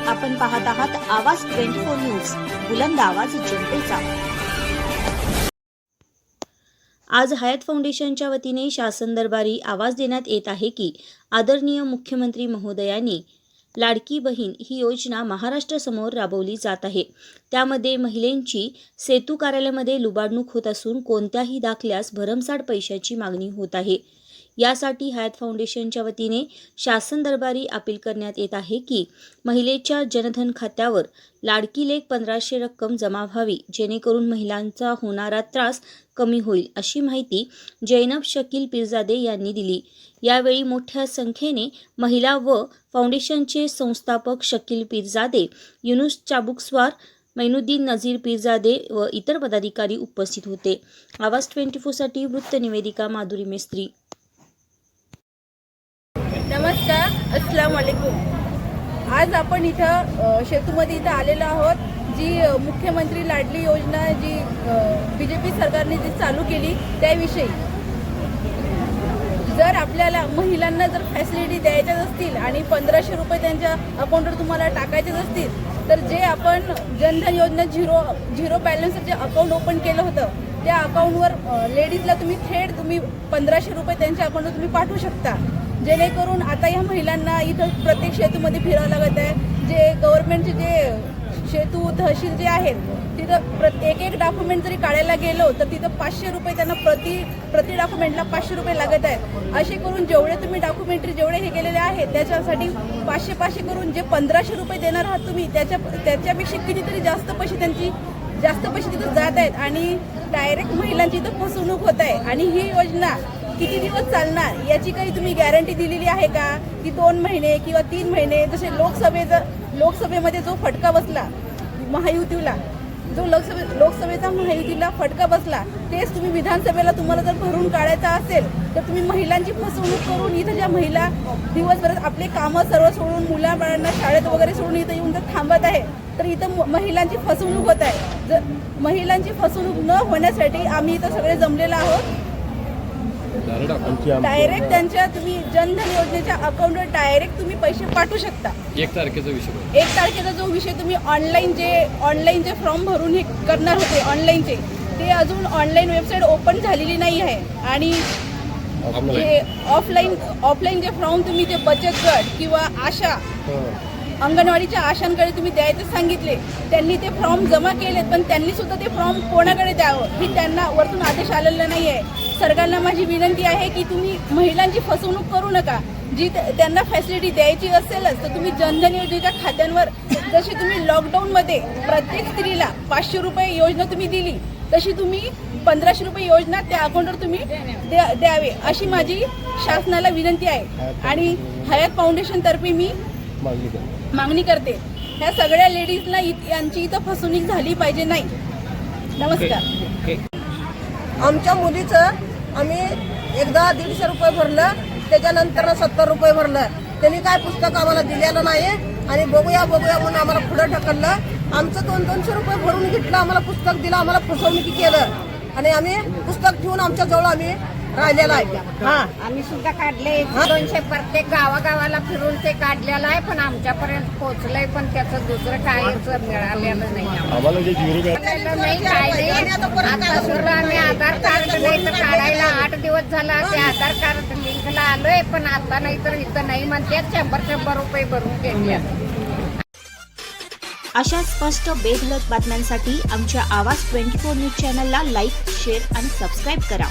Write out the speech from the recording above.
आपण पाहत आहात आवाज 24 न्यूज, बुलंद आवाज जनतेचा। आज हयात फाउंडेशनच्या वतीने शासन दरबारी आवाज देण्यात येत आहे की आदरणीय मुख्यमंत्री महोदयांनी लाडकी बहीण ही योजना महाराष्ट्र समोर राबवली जात आहे। त्यामध्ये महिलांची सेतू कार्यालयामध्ये लुबाडणूक होत असून कोणत्याही दाखल्यास भरमसाठ पैशाची मागणी होत आहे। यासाठी हयात फाउंडेशनच्या वतीने शासन दरबारी अपील करण्यात येत आहे की महिलेच्या जनधन खात्यावर लाडकी लेख 1500 रक्कम जमा व्हावी, जेणेकरून महिलांचा होणारा त्रास कमी होईल, अशी माहिती जैनब शकील पीरजादे यांनी दिली। यावेळी मोठ्या संख्येने महिला व फाउंडेशनचे संस्थापक शकील पीरजादे, युनुस चाबुकस्वार, मैनुद्दीन नजीर पीरजादे व इतर पदाधिकारी उपस्थित होते। आवाज 24 साठी वृत्त निवेदिका माधुरी मेस्त्री। नमस्कार, अस्सलाम वालेकुम। आज आपण इथं शेतूमध्ये इथं आलेलो आहोत। जी मुख्यमंत्री लाडली योजना जी बीजेपी सरकारने जी चालू केली त्याविषयी जर आपल्याला महिलांना जर फॅसिलिटी द्यायच्याच असतील आणि 1500 रुपये त्यांच्या अकाउंटवर तुम्हाला टाकायचेच असतील तर जे आपण जनधन योजना झिरो बॅलन्सचं जे अकाउंट ओपन केलं होतं त्या अकाउंटवर लेडीजला तुम्ही 1500 रुपये त्यांच्या अकाउंटवर तुम्ही पाठवू शकता, जेणेकरून आता या महिलांना इथं प्रत्येक शेतूमध्ये फिरावं लागत आहे। जे गव्हर्नमेंटचे जे शेतू तहसील जे आहेत तिथं एक डॉक्युमेंट जरी काढायला गेलो तर तिथं 500 रुपये त्यांना प्रति डॉक्युमेंटला 500 रुपये लागत आहेत। असे करून जेवढे तुम्ही डॉक्युमेंटरी जेवढे हे केलेले आहेत त्याच्यासाठी 500 करून जे 1500 रुपये देणार आहात तुम्ही त्याच्यापेक्षा कितीतरी जास्त पैसे तिथं जात आहेत आणि डायरेक्ट महिलांची इथं फसवणूक होत आहे। आणि ही योजना किती दिवस चालणार याची काही तुम्ही गॅरंटी दिलेली आहे का की 2 महिने किंवा 3 महिने? जसे लोकसभेमध्ये जो फटका बसला महायुतीला, जो लोकसभेचा महायुतीला फटका बसला तेच तुम्ही विधानसभेला तुम्हाला जर भरून काढायचा असेल तर तुम्ही महिलांची फसवणूक करून इथं ज्या महिला दिवसभरात आपले कामं सर्व सोडून मुलाबाळांना शाळेत वगैरे सोडून इथं येऊन जर थांबत आहे तर इथं महिलांची फसवणूक होत आहे। जर महिलांची फसवणूक न होण्यासाठी आम्ही इथं सगळे जमलेलो आहोत। डायरेक्ट त्यांच्या तुम्ही जनधन योजनेच्या अकाउंटवर डायरेक्ट तुम्ही पैसे पाठवू शकता। 1 तारखेचा जो विषय तुम्ही ऑनलाईन जे फॉर्म भरून हे करणार होते ऑनलाईनचे, ते अजून ऑनलाईन वेबसाईट ओपन झालेली नाही आहे। आणि जे ऑफलाईन जे फॉर्म तुम्ही ते बचत गट किंवा आशा अंगणवाडीच्या आशांकडे तुम्ही द्यायचं सांगितले, त्यांनी ते फॉर्म जमा केलेत पण त्यांनी सुद्धा ते फॉर्म कोणाकडे द्यावं ही त्यांना वरतून आदेश आलेला नाही आहे। सरकारला माझी विनंती आहे की तुम्ही महिलांची फसवणूक करू नका। जी त्यांना फॅसिलिटी द्यायची असेलच तर तुम्ही जनधन योजनेच्या खात्यांवर जशी तुम्ही लॉकडाऊनमध्ये प्रत्येक स्त्रीला 500 रुपये योजना तुम्ही दिली तशी तुम्ही 1500 रुपये योजना त्या अकाउंटवर तुम्ही द्यावे अशी माझी शासनाला विनंती आहे। आणि हयात फाउंडेशनतर्फे मी मागणी करते ह्या सगळ्या लेडीजला यांची इथं फसवणूक झाली पाहिजे नाही। नमस्कार। आमच्या मुलीचं आम्ही एकदा 150 रुपये भरलं, त्याच्यानंतर 70 रुपये भरलं। त्यांनी काय पुस्तक आम्हाला दिलेलं नाही आणि बघूया म्हणून आम्हाला पुढे ढकललं। आमचं 200 रुपये भरून घेतलं, आम्हाला पुस्तक दिलं, आम्हाला फसवणुकी केलं आणि आम्ही पुस्तक ठेवून आमच्या जवळ आम्ही राहिलेला आहे। आम्ही सुद्धा काढले 200 प्रत्येक गावागावाला फिरून ते काढलेलं आहे, पण आमच्यापर्यंत पोहोचलंय पण त्याचं दुसरं काहीच मिळालेलं नाही। आता सुद्धा आम्ही आधार कार्ड नाही तर काढायला 8 दिवस झाला, ते आधार कार्ड लिंकला आलोय पण आता नाही तर इथं नाही म्हणते 100 रुपये भरून घेतले। अशा स्पष्ट बेधडक बातम्यांसाठी आमच्या आवाज 24 न्यूज चॅनलला लाईक, शेअर आणि सबस्क्राईब करा।